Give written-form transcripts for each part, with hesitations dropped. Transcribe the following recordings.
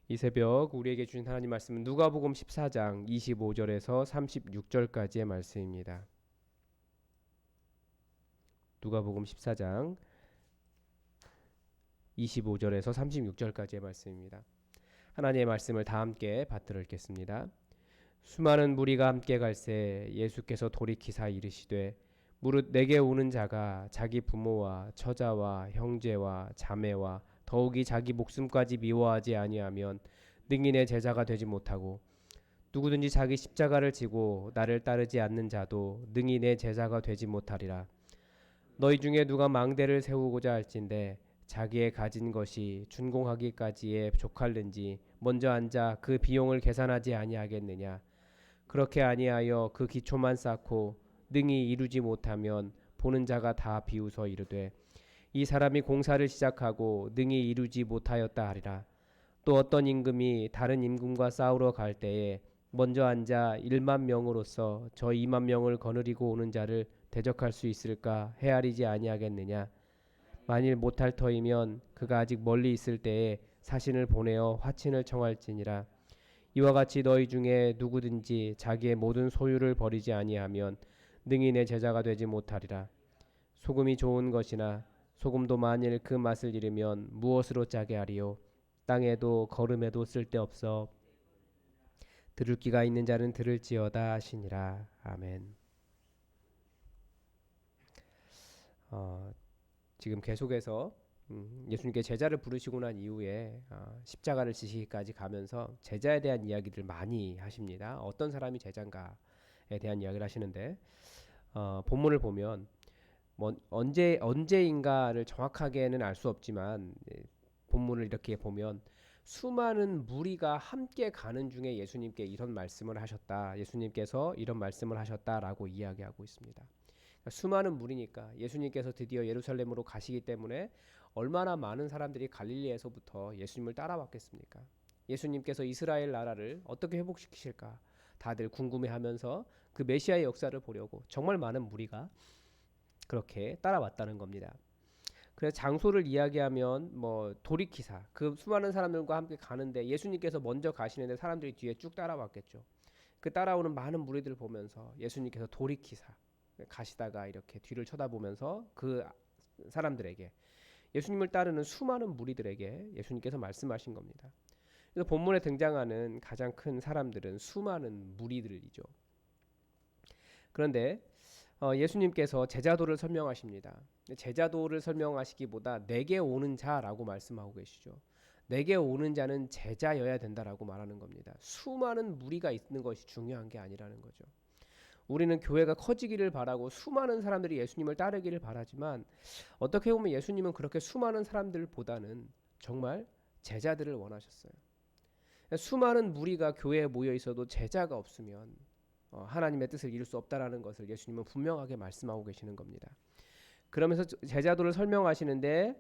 이 새벽 우리에게 주신 하나님 말씀은 누가복음 14장 25절에서 36절까지의 말씀입니다. 누가복음 14장 25절에서 36절까지의 말씀입니다. 하나님의 말씀을 다 함께 받들어 읽겠습니다. 수많은 무리가 함께 갈새 예수께서 돌이키사 이르시되 무릇 내게 오는 자가 자기 부모와 처자와 형제와 자매와 더욱이 자기 목숨까지 미워하지 아니하면 능히 내 제자가 되지 못하고 누구든지 자기 십자가를 지고 나를 따르지 않는 자도 능히 내 제자가 되지 못하리라. 너희 중에 누가 망대를 세우고자 할진대 자기의 가진 것이 준공하기까지에 족할는지 먼저 앉아 그 비용을 계산하지 아니하겠느냐. 그렇게 아니하여 그 기초만 쌓고 능히 이루지 못하면 보는 자가 다 비웃어 이르되 이 사람이 공사를 시작하고 능히 이루지 못하였다 하리라. 또 어떤 임금이 다른 임금과 싸우러 갈 때에 먼저 앉아 1만 명으로서 저 2만 명을 거느리고 오는 자를 대적할 수 있을까 헤아리지 아니하겠느냐. 만일 못할 터이면 그가 아직 멀리 있을 때에 사신을 보내어 화친을 청할지니라. 이와 같이 너희 중에 누구든지 자기의 모든 소유를 버리지 아니하면 능히 내 제자가 되지 못하리라. 소금이 좋은 것이나 소금도 만일 그 맛을 잃으면 무엇으로 짜게 하리요. 땅에도 거름에도 쓸데없어 들을 귀가 있는 자는 들을지어다 하시니라. 아멘. 지금 계속해서 예수님께 제자를 부르시고 난 이후에 십자가를 지시기까지 가면서 제자에 대한 이야기를 많이 하십니다. 어떤 사람이 제자인가에 대한 이야기를 하시는데 본문을 보면 뭐 언제인가를 정확하게는 알 수 없지만 본문을 이렇게 보면 수많은 무리가 함께 가는 중에 예수님께 이런 말씀을 하셨다. 예수님께서 이런 말씀을 하셨다라고 이야기하고 있습니다. 그러니까 수많은 무리니까 예수님께서 드디어 예루살렘으로 가시기 때문에 얼마나 많은 사람들이 갈릴리에서부터 예수님을 따라왔겠습니까? 예수님께서 이스라엘 나라를 어떻게 회복시키실까? 다들 궁금해하면서 그 메시아의 역사를 보려고 정말 많은 무리가 그렇게 따라왔다는 겁니다. 그래서 장소를 이야기하면 뭐 도리키사 그 수많은 사람들과 함께 가는데 예수님께서 먼저 가시는데 사람들이 뒤에 쭉 따라왔겠죠. 그 따라오는 많은 무리들을 보면서 예수님께서 도리키사 가시다가 이렇게 뒤를 쳐다보면서 그 사람들에게 예수님을 따르는 수많은 무리들에게 예수님께서 말씀하신 겁니다. 그래서 본문에 등장하는 가장 큰 사람들은 수많은 무리들이죠. 그런데 예수님께서 제자도를 설명하십니다. 제자도를 설명하시기보다 내게 오는 자라고 말씀하고 계시죠. 내게 오는 자는 제자여야 된다라고 말하는 겁니다. 수많은 무리가 있는 것이 중요한 게 아니라는 거죠. 우리는 교회가 커지기를 바라고 수많은 사람들이 예수님을 따르기를 바라지만 어떻게 보면 예수님은 그렇게 수많은 사람들보다는 정말 제자들을 원하셨어요. 수많은 무리가 교회에 모여 있어도 제자가 없으면 하나님의 뜻을 이룰 수 없다라는 것을 예수님은 분명하게 말씀하고 계시는 겁니다. 그러면서 제자도를 설명하시는데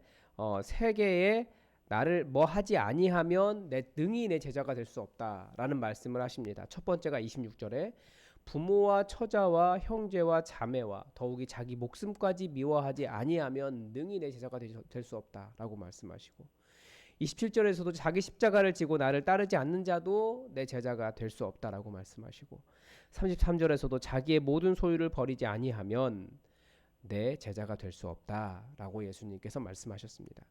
세계에 나를 뭐 하지 아니하면 능히 내 제자가 될 수 없다라는 말씀을 하십니다. 첫 번째가 26절에 부모와 처자와 형제와 자매와 더욱이 자기 목숨까지 미워하지 아니하면 능히 내 제자가 될 수 없다라고 말씀하시고 27절에서도 자기 십자가를 지고 나를 따르지 않는 자도 내 제자가 될 수 없다라고 말씀하시고 33절에서도 자기의 모든 소유를 버리지 아니하면 내 제자가 될 수 없다라고 예수님께서 말씀하셨습니다.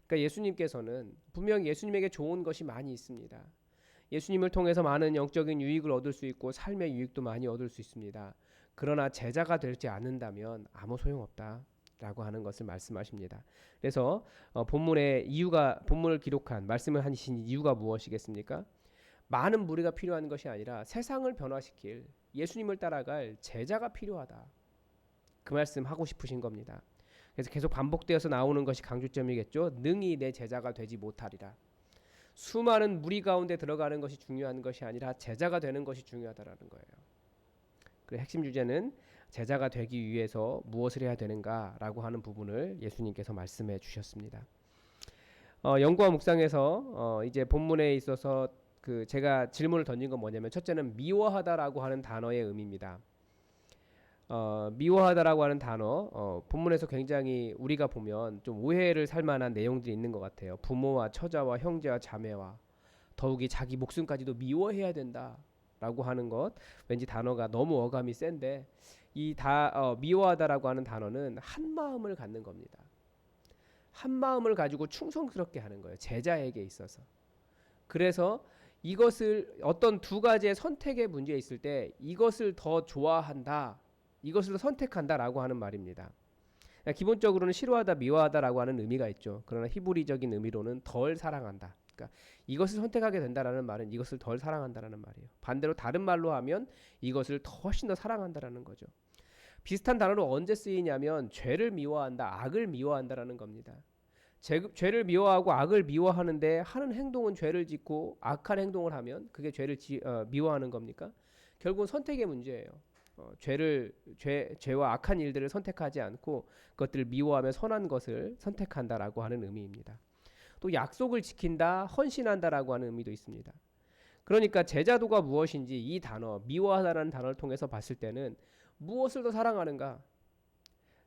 그러니까 예수님께서는 분명히 예수님에게 좋은 것이 많이 있습니다. 예수님을 통해서 많은 영적인 유익을 얻을 수 있고 삶의 유익도 많이 얻을 수 있습니다. 그러나 제자가 되지 않는다면 아무 소용없다. 라고 하는 것을 말씀하십니다. 그래서 본문을 기록한 말씀을 하신 이유가 무엇이겠습니까? 많은 무리가 필요한 것이 아니라 세상을 변화시킬 예수님을 따라갈 제자가 필요하다. 그 말씀 하고 싶으신 겁니다. 그래서 계속 반복되어서 나오는 것이 강조점이겠죠. 능히 내 제자가 되지 못하리라. 수많은 무리 가운데 들어가는 것이 중요한 것이 아니라 제자가 되는 것이 중요하다라는 거예요. 그 핵심 주제는 제자가 되기 위해서 무엇을 해야 되는가라고 하는 부분을 예수님께서 말씀해 주셨습니다. 연구와 묵상에서 이제 본문에 있어서 제가 질문을 던진 건 뭐냐면 첫째는 미워하다라고 하는 단어의 의미입니다. 미워하다라고 하는 단어 본문에서 굉장히 우리가 보면 좀 오해를 살 만한 내용들이 있는 것 같아요. 부모와 처자와 형제와 자매와 더욱이 자기 목숨까지도 미워해야 된다라고 하는 것, 왠지 단어가 너무 어감이 센데 미워하다라고 하는 단어는 한 마음을 갖는 겁니다. 한 마음을 가지고 충성스럽게 하는 거예요. 제자에게 있어서. 그래서 이것을 어떤 두 가지의 선택의 문제에 있을 때 이것을 더 좋아한다, 이것을 더 선택한다라고 하는 말입니다. 기본적으로는 싫어하다, 미워하다라고 하는 의미가 있죠. 그러나 히브리적인 의미로는 덜 사랑한다. 그러니까 이것을 선택하게 된다라는 말은 이것을 덜 사랑한다라는 말이에요. 반대로 다른 말로 하면 이것을 훨씬 더 사랑한다라는 거죠. 비슷한 단어로 언제 쓰이냐면 죄를 미워한다, 악을 미워한다라는 겁니다. 죄를 미워하고 악을 미워하는데 하는 행동은 죄를 짓고 악한 행동을 하면 그게 미워하는 겁니까? 결국은 선택의 문제예요. 죄와 악한 일들을 선택하지 않고 그것들을 미워하며 선한 것을 선택한다라고 하는 의미입니다. 또 약속을 지킨다, 헌신한다라고 하는 의미도 있습니다. 그러니까 제자도가 무엇인지 이 단어, 미워하다라는 단어를 통해서 봤을 때는 무엇을 더 사랑하는가?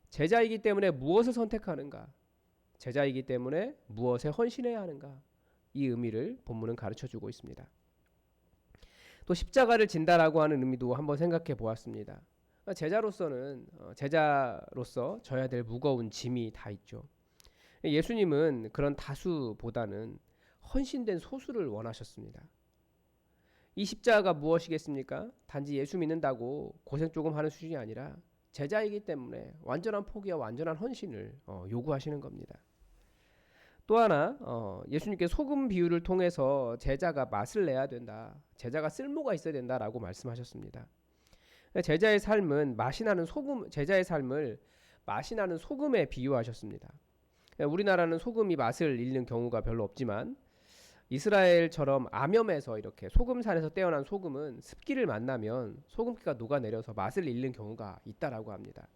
제자이기 때문에 무엇을 선택하는가? 제자이기 때문에 무엇에 헌신해야 하는가? 이 의미를 본문은 가르쳐주고 있습니다. 또 십자가를 진다라고 하는 의미도 한번 생각해 보았습니다. 제자로서 져야 될 무거운 짐이 다 있죠. 예수님은 그런 다수보다는 헌신된 소수를 원하셨습니다. 이 십자가가 무엇이겠습니까? 단지 예수 믿는다고 고생 조금 하는 수준이 아니라 제자이기 때문에 완전한 포기와 완전한 헌신을 요구하시는 겁니다. 또 하나 예수님께 소금 비유를 통해서 제자가 맛을 내야 된다, 제자가 쓸모가 있어야 된다라고 말씀하셨습니다. 제자의 삶을 맛이 나는 소금에 비유하셨습니다. 우리나라는 소금이 맛을 잃는 경우가 별로 없지만 이스라엘처럼 암염에서 이렇게 소금산에서 떼어난 소금은 습기를 만나면 소금기가 녹아내려서 맛을 잃는 경우가 있다라고 합니다.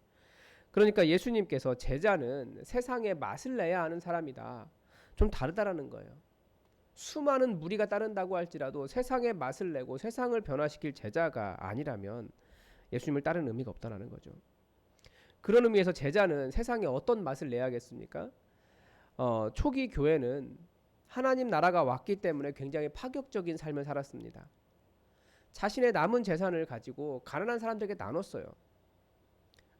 그러니까 예수님께서 제자는 세상에 맛을 내야 하는 사람이다, 좀 다르다라는 거예요. 수많은 무리가 따른다고 할지라도 세상에 맛을 내고 세상을 변화시킬 제자가 아니라면 예수님을 따르는 의미가 없다는 거죠. 그런 의미에서 제자는 세상에 어떤 맛을 내야겠습니까? 초기 교회는 하나님 나라가 왔기 때문에 굉장히 파격적인 삶을 살았습니다. 자신의 남은 재산을 가지고 가난한 사람들에게 나눴어요.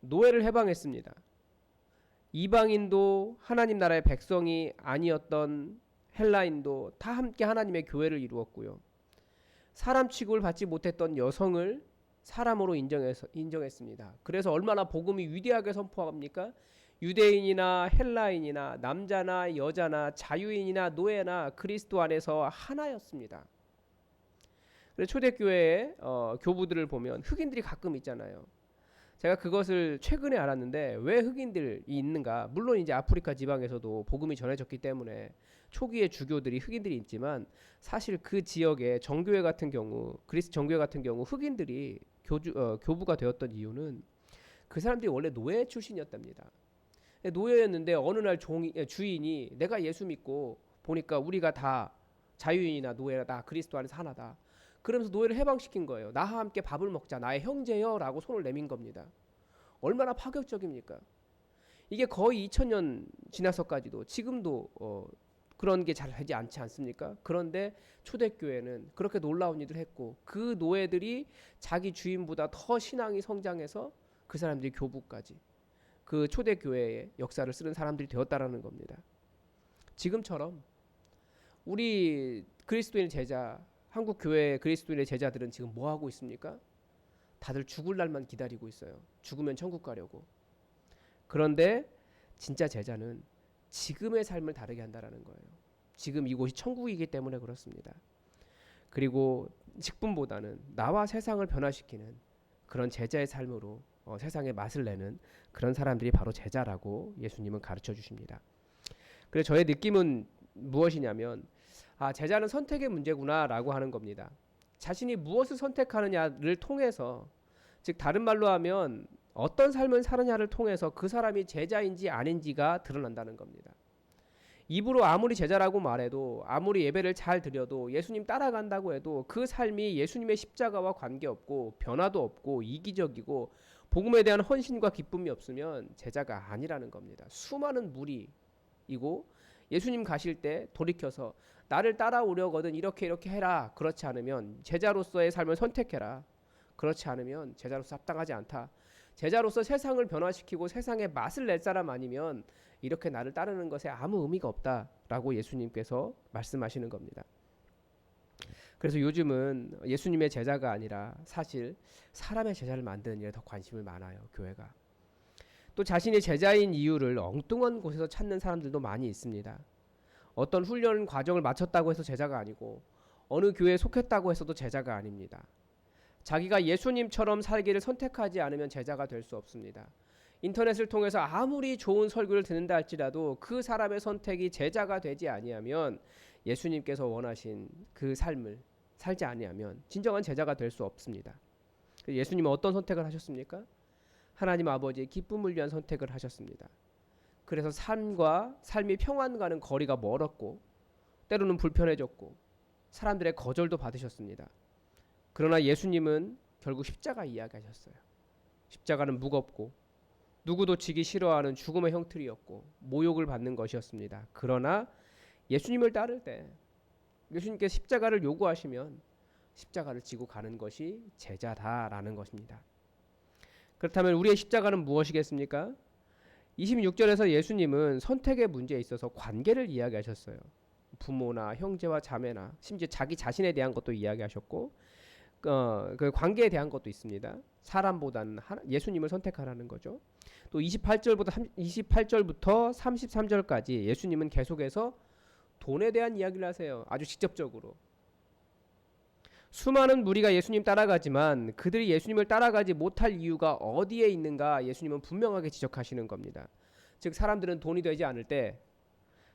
노예를 해방했습니다. 이방인도 하나님 나라의 백성이 아니었던 헬라인도 다 함께 하나님의 교회를 이루었고요. 사람 취급을 받지 못했던 여성을 사람으로 인정했습니다. 그래서 얼마나 복음이 위대하게 선포합니까? 유대인이나 헬라인이나 남자나 여자나 자유인이나 노예나 그리스도 안에서 하나였습니다. 그래서 초대교회의 교부들을 보면 흑인들이 가끔 있잖아요. 제가 그것을 최근에 알았는데 왜 흑인들이 있는가? 물론 이제 아프리카 지방에서도 복음이 전해졌기 때문에 초기의 주교들이 흑인들이 있지만 사실 그 지역의 정교회 같은 경우, 그리스 정교회 같은 경우 흑인들이 교부가 되었던 이유는 그 사람들이 원래 노예 출신이었답니다. 노예였는데 어느 날 주인이 내가 예수 믿고 보니까 우리가 다 자유인이나 노예나 다 그리스도 안에서 하나다, 그러면서 노예를 해방시킨 거예요. 나와 함께 밥을 먹자, 나의 형제여 라고 손을 내민 겁니다. 얼마나 파격적입니까? 이게 거의 2000년 지나서까지도 지금도 그런 게 잘 되지 않지 않습니까? 그런데 초대교회는 그렇게 놀라운 일을 했고 그 노예들이 자기 주인보다 더 신앙이 성장해서 그 사람들이 교부까지 그 초대교회의 역사를 쓰는 사람들이 되었다라는 겁니다. 지금처럼 우리 그리스도인 제자, 한국 교회 그리스도인의 제자들은 지금 뭐 하고 있습니까? 다들 죽을 날만 기다리고 있어요. 죽으면 천국 가려고. 그런데 진짜 제자는 지금의 삶을 다르게 한다라는 거예요. 지금 이곳이 천국이기 때문에 그렇습니다. 그리고 직분보다는 나와 세상을 변화시키는 그런 제자의 삶으로 세상에 맛을 내는 그런 사람들이 바로 제자라고 예수님은 가르쳐 주십니다. 그래서 저의 느낌은 무엇이냐면 제자는 선택의 문제구나라고 하는 겁니다. 자신이 무엇을 선택하느냐를 통해서, 즉 다른 말로 하면 어떤 삶을 사느냐를 통해서 그 사람이 제자인지 아닌지가 드러난다는 겁니다. 입으로 아무리 제자라고 말해도, 아무리 예배를 잘 드려도, 예수님 따라간다고 해도 그 삶이 예수님의 십자가와 관계없고 변화도 없고 이기적이고 복음에 대한 헌신과 기쁨이 없으면 제자가 아니라는 겁니다. 수많은 무리이고 예수님 가실 때 돌이켜서 나를 따라오려거든 이렇게 해라. 그렇지 않으면 제자로서의 삶을 선택해라. 그렇지 않으면 제자로서 합당하지 않다. 제자로서 세상을 변화시키고 세상에 맛을 낼 사람 아니면 이렇게 나를 따르는 것에 아무 의미가 없다라고 예수님께서 말씀하시는 겁니다. 그래서 요즘은 예수님의 제자가 아니라 사실 사람의 제자를 만드는 일에 더 관심이 많아요. 교회가. 또 자신이 제자인 이유를 엉뚱한 곳에서 찾는 사람들도 많이 있습니다. 어떤 훈련 과정을 마쳤다고 해서 제자가 아니고 어느 교회에 속했다고 해서도 제자가 아닙니다. 자기가 예수님처럼 살기를 선택하지 않으면 제자가 될 수 없습니다. 인터넷을 통해서 아무리 좋은 설교를 듣는다 할지라도 그 사람의 선택이 제자가 되지 아니하면 예수님께서 원하신 그 삶을 살지 아니하면 진정한 제자가 될 수 없습니다. 예수님은 어떤 선택을 하셨습니까? 하나님 아버지의 기쁨을 위한 선택을 하셨습니다. 그래서 삶이 평안과는 거리가 멀었고 때로는 불편해졌고 사람들의 거절도 받으셨습니다. 그러나 예수님은 결국 십자가 이야기하셨어요. 십자가는 무겁고 누구도 지기 싫어하는 죽음의 형틀이었고 모욕을 받는 것이었습니다. 그러나 예수님을 따를 때 예수님께서 십자가를 요구하시면 십자가를 지고 가는 것이 제자다라는 것입니다. 그렇다면 우리의 십자가는 무엇이겠습니까? 26절에서 예수님은 선택의 문제에 있어서 관계를 이야기하셨어요. 부모나 형제와 자매나 심지어 자기 자신에 대한 것도 이야기하셨고 그 관계에 대한 것도 있습니다. 사람보다는 예수님을 선택하라는 거죠. 또 28절부터 33절까지 예수님은 계속해서 돈에 대한 이야기를 하세요. 아주 직접적으로. 수많은 무리가 예수님 따라가지만 그들이 예수님을 따라가지 못할 이유가 어디에 있는가 예수님은 분명하게 지적하시는 겁니다. 즉 사람들은 돈이 되지 않을 때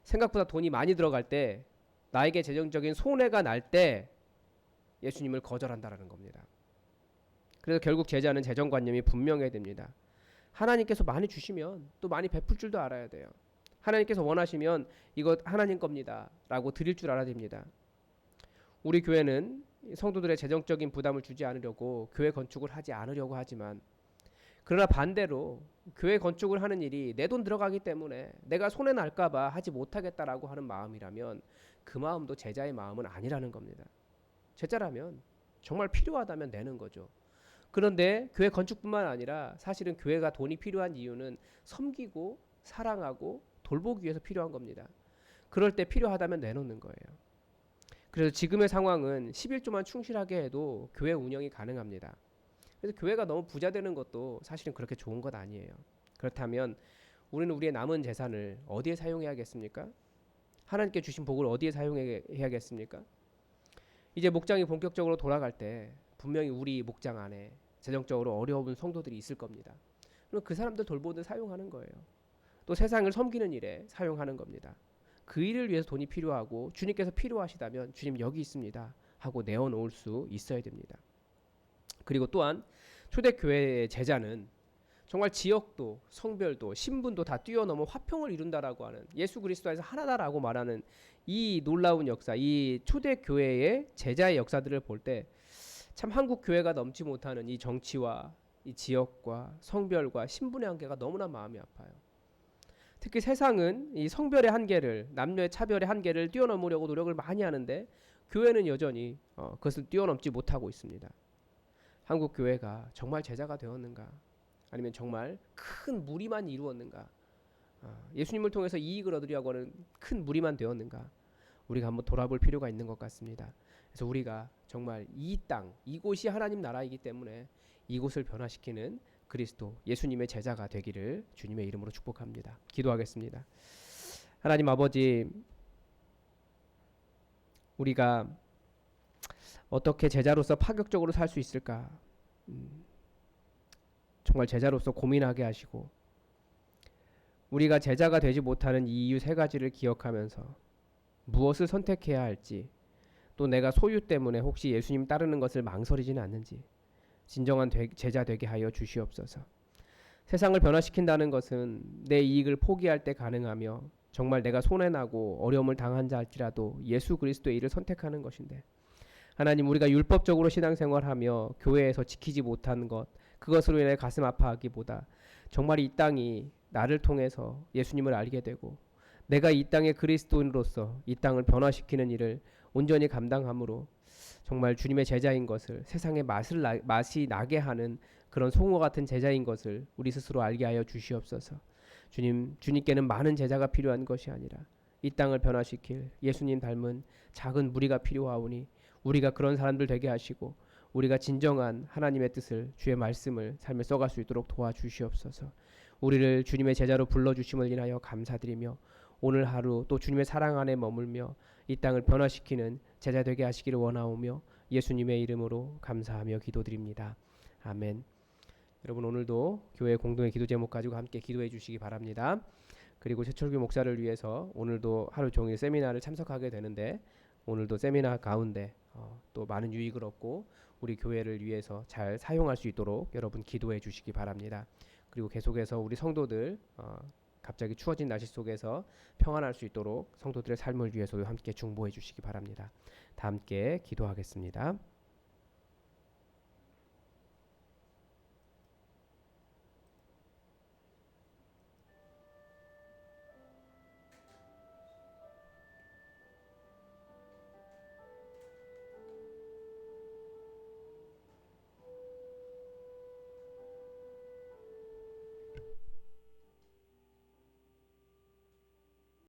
생각보다 돈이 많이 들어갈 때 나에게 재정적인 손해가 날 때 예수님을 거절한다라는 겁니다. 그래서 결국 제자는 재정관념이 분명해야 됩니다. 하나님께서 많이 주시면 또 많이 베풀 줄도 알아야 돼요. 하나님께서 원하시면 이것 하나님 겁니다 라고 드릴 줄 알아야 됩니다. 우리 교회는 성도들의 재정적인 부담을 주지 않으려고 교회 건축을 하지 않으려고 하지만 그러나 반대로 교회 건축을 하는 일이 내 돈 들어가기 때문에 내가 손해 날까봐 하지 못하겠다라고 하는 마음이라면 그 마음도 제자의 마음은 아니라는 겁니다. 제자라면 정말 필요하다면 내는 거죠. 그런데 교회 건축뿐만 아니라 사실은 교회가 돈이 필요한 이유는 섬기고 사랑하고 돌보기 위해서 필요한 겁니다. 그럴 때 필요하다면 내놓는 거예요. 그래서 지금의 상황은 11조만 충실하게 해도 교회 운영이 가능합니다. 그래서 교회가 너무 부자 되는 것도 사실은 그렇게 좋은 것 아니에요. 그렇다면 우리는 우리의 남은 재산을 어디에 사용해야겠습니까? 하나님께 주신 복을 어디에 사용해야겠습니까? 이제 목장이 본격적으로 돌아갈 때 분명히 우리 목장 안에 재정적으로 어려운 성도들이 있을 겁니다. 그럼 그 사람들 돌보듯 사용하는 거예요. 또 세상을 섬기는 일에 사용하는 겁니다. 그 일을 위해서 돈이 필요하고 주님께서 필요하시다면 주님 여기 있습니다 하고 내어놓을 수 있어야 됩니다. 그리고 또한 초대교회의 제자는 정말 지역도 성별도 신분도 다 뛰어넘어 화평을 이룬다라고 하는 예수 그리스도 안에서 하나다라고 말하는 이 놀라운 역사, 이 초대교회의 제자의 역사들을 볼 때 참 한국 교회가 넘지 못하는 이 정치와 이 지역과 성별과 신분의 한계가 너무나 마음이 아파요. 특히 세상은 이 성별의 한계를 남녀의 차별의 한계를 뛰어넘으려고 노력을 많이 하는데 교회는 여전히 그것을 뛰어넘지 못하고 있습니다. 한국 교회가 정말 제자가 되었는가? 아니면 정말 큰 무리만 이루었는가? 예수님을 통해서 이익을 얻으려고 하는 큰 무리만 되었는가? 우리가 한번 돌아볼 필요가 있는 것 같습니다. 그래서 우리가 정말 이 땅, 이곳이 하나님 나라이기 때문에 이곳을 변화시키는 그리스도 예수님의 제자가 되기를 주님의 이름으로 축복합니다. 기도하겠습니다. 하나님 아버지, 우리가 어떻게 제자로서 파격적으로 살 수 있을까? 정말 제자로서 고민하게 하시고 우리가 제자가 되지 못하는 이 이유 세 가지를 기억하면서 무엇을 선택해야 할지 또 내가 소유 때문에 혹시 예수님 따르는 것을 망설이지는 않는지 진정한 제자 되게 하여 주시옵소서. 세상을 변화시킨다는 것은 내 이익을 포기할 때 가능하며 정말 내가 손해나고 어려움을 당한 자 할지라도 예수 그리스도의 일을 선택하는 것인데 하나님 우리가 율법적으로 신앙생활하며 교회에서 지키지 못한 것 그것으로 인해 가슴 아파하기보다 정말 이 땅이 나를 통해서 예수님을 알게 되고 내가 이 땅의 그리스도인으로서 이 땅을 변화시키는 일을 온전히 감당함으로 정말 주님의 제자인 것을, 세상의 맛이 나게 하는 그런 송호 같은 제자인 것을 우리 스스로 알게 하여 주시옵소서. 주님께는 많은 제자가 필요한 것이 아니라 이 땅을 변화시킬 예수님 닮은 작은 무리가 필요하오니 우리가 그런 사람들 되게 하시고 우리가 진정한 하나님의 뜻을, 주의 말씀을 삶에 써갈 수 있도록 도와주시옵소서. 우리를 주님의 제자로 불러주심을 인하여 감사드리며 오늘 하루 또 주님의 사랑 안에 머물며 이 땅을 변화시키는 제자 되게 하시기를 원하오며 예수님의 이름으로 감사하며 기도드립니다. 아멘. 여러분, 오늘도 교회 공동의 기도 제목 가지고 함께 기도해 주시기 바랍니다. 그리고 최철규 목사를 위해서 오늘도 하루 종일 세미나를 참석하게 되는데 오늘도 세미나 가운데 또 많은 유익을 얻고 우리 교회를 위해서 잘 사용할 수 있도록 여러분 기도해 주시기 바랍니다. 그리고 계속해서 우리 성도들 갑자기 추워진 날씨 속에서 평안할 수 있도록 성도들의 삶을 위해서도 함께 중보해 주시기 바랍니다. 다 함께 기도하겠습니다.